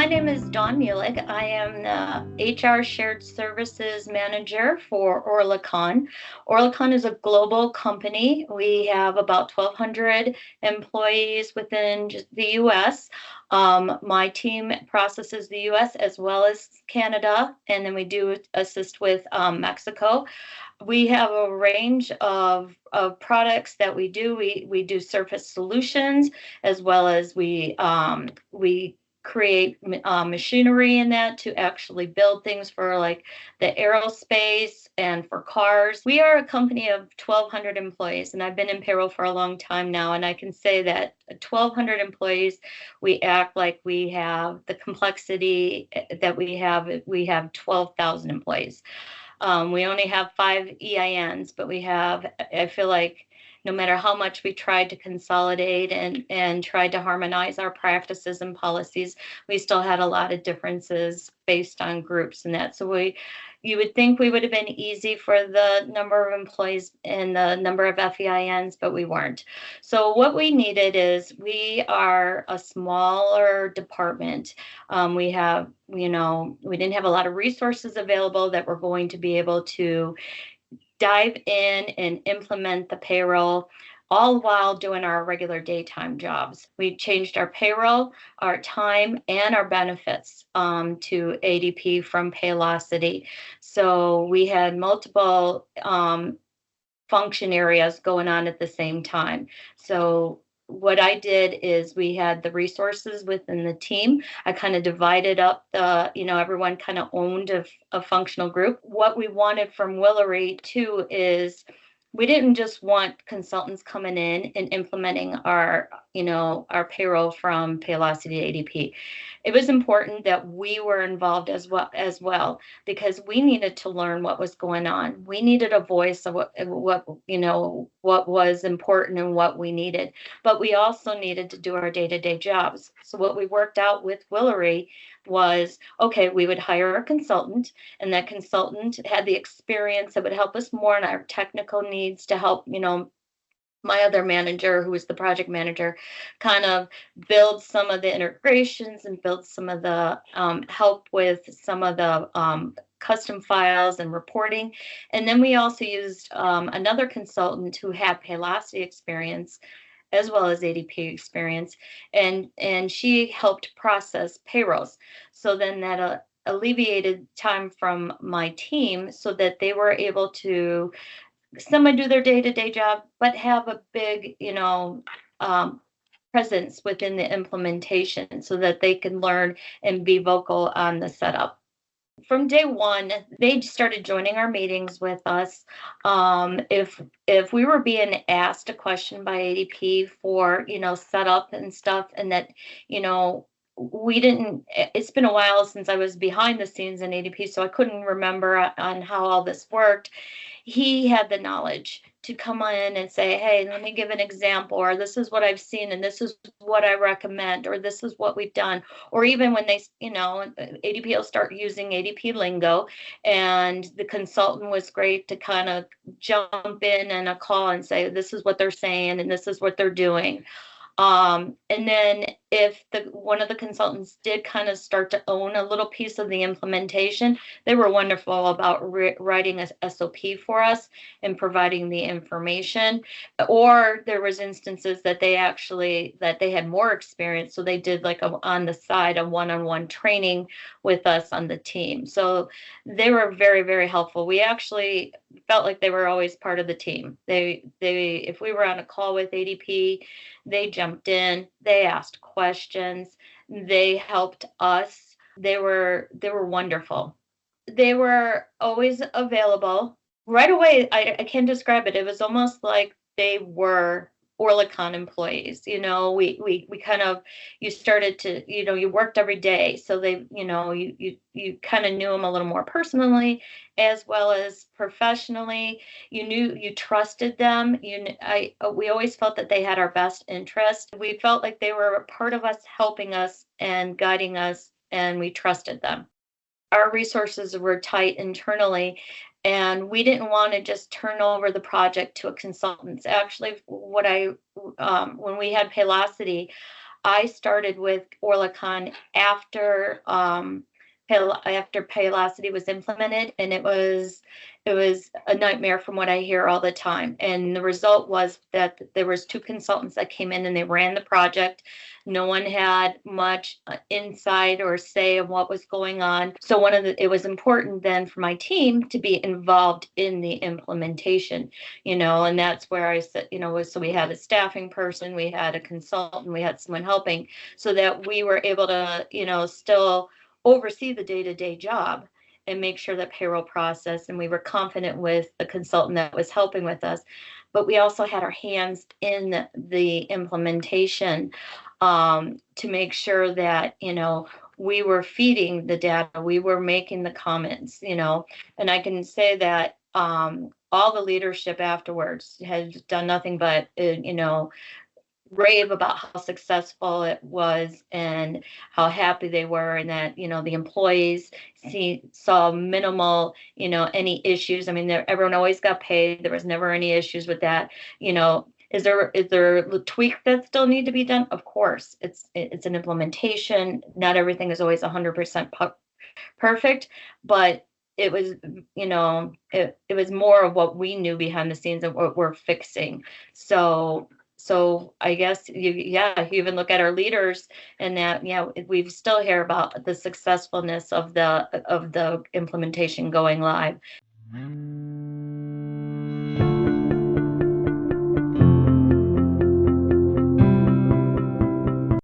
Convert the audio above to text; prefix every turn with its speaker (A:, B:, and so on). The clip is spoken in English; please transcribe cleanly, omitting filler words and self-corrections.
A: My name is Dawn Mulig. I am the HR Shared Services Manager for Oerlikon. Oerlikon is a global company. We have about 1,200 employees within just the U.S. My team processes the U.S. as well as Canada, and then we do assist with Mexico. We have a range of products that we do. We do surface solutions as well as we create machinery in that to actually build things for like the aerospace and for cars. We are a company of 1,200 employees, and I've been in payroll for a long time now, and I can say that 1,200 employees, we act like we have the complexity that we have. We have 12,000 employees. We only have 5 EINs, but I feel like no matter how much we tried to consolidate and tried to harmonize our practices and policies, we still had a lot of differences based on groups and that. So you would think we would have been easy for the number of employees and the number of FEINs, but we weren't. So what we needed is we are a smaller department. We didn't have a lot of resources available that were going to be able to dive in and implement the payroll, all while doing our regular daytime jobs. We changed our payroll, our time, and our benefits to ADP from Paylocity. So we had multiple function areas going on at the same time. So what I did is we had the resources within the team. I kind of divided up everyone kind of owned a functional group. What we wanted from Willory too is we didn't just want consultants coming in and implementing our payroll from Paylocity to ADP. It was important that we were involved as well because we needed to learn what was going on. We needed a voice of what was important and what we needed, but we also needed to do our day-to-day jobs. So what we worked out with Willory was, okay, we would hire a consultant, and that consultant had the experience that would help us more in our technical needs to help, my other manager, who was the project manager, kind of build some of the integrations and build some of the help with some of the custom files and reporting. And then we also used another consultant who had Paylocity experience as well as ADP experience, and she helped process payrolls. So then that alleviated time from my team so that they were able to someone do their day-to-day job, but have a big, presence within the implementation so that they can learn and be vocal on the setup. From day one, they started joining our meetings with us. If we were being asked a question by ADP for, setup and stuff, and that, we didn't, it's been a while since I was behind the scenes in ADP, so I couldn't remember on how all this worked. He had the knowledge to come in and say, hey, let me give an example, or this is what I've seen, and this is what I recommend, or this is what we've done. Or even when they, ADP will start using ADP lingo, and the consultant was great to kind of jump in a call and say, this is what they're saying, and this is what they're doing. And then if one of the consultants did kind of start to own a little piece of the implementation, they were wonderful about writing a SOP for us and providing the information. Or there was instances that they had more experience, so they did like on the side a one-on-one training with us on the team. So they were very, very helpful. We actually felt like they were always part of the team. If we were on a call with ADP, they jumped in, they asked questions, they helped us. They were wonderful. They were always available. Right away, I can't describe it. It was almost like they were Oerlikon employees. We kind of, you started to, you worked every day. So they, you kind of knew them a little more personally as well as professionally. You trusted them. We always felt that they had our best interest. We felt like they were a part of us, helping us and guiding us, and we trusted them. Our resources were tight internally, and we didn't want to just turn over the project to a consultant. Actually, when we had Paylocity, I started with Oerlikon after Paylocity was implemented, and it was a nightmare from what I hear all the time. And the result was that there was two consultants that came in and they ran the project. No one had much insight or say of what was going on. So it was important then for my team to be involved in the implementation, and that's where I said, so we had a staffing person, we had a consultant, we had someone helping, so that we were able to, still oversee the day-to-day job and make sure that payroll process, and we were confident with the consultant that was helping with us. But we also had our hands in the implementation, to make sure that, we were feeding the data, we were making the comments, and I can say that all the leadership afterwards has done nothing but, rave about how successful it was and how happy they were, and that, the employees saw minimal, any issues. I mean, everyone always got paid. There was never any issues with that. Is there tweaks that still need to be done? Of course, it's an implementation. Not everything is always 100% perfect, but it was, it was more of what we knew behind the scenes and what we're fixing. So I guess you even look at our leaders, and that, we still hear about the successfulness of the implementation going live.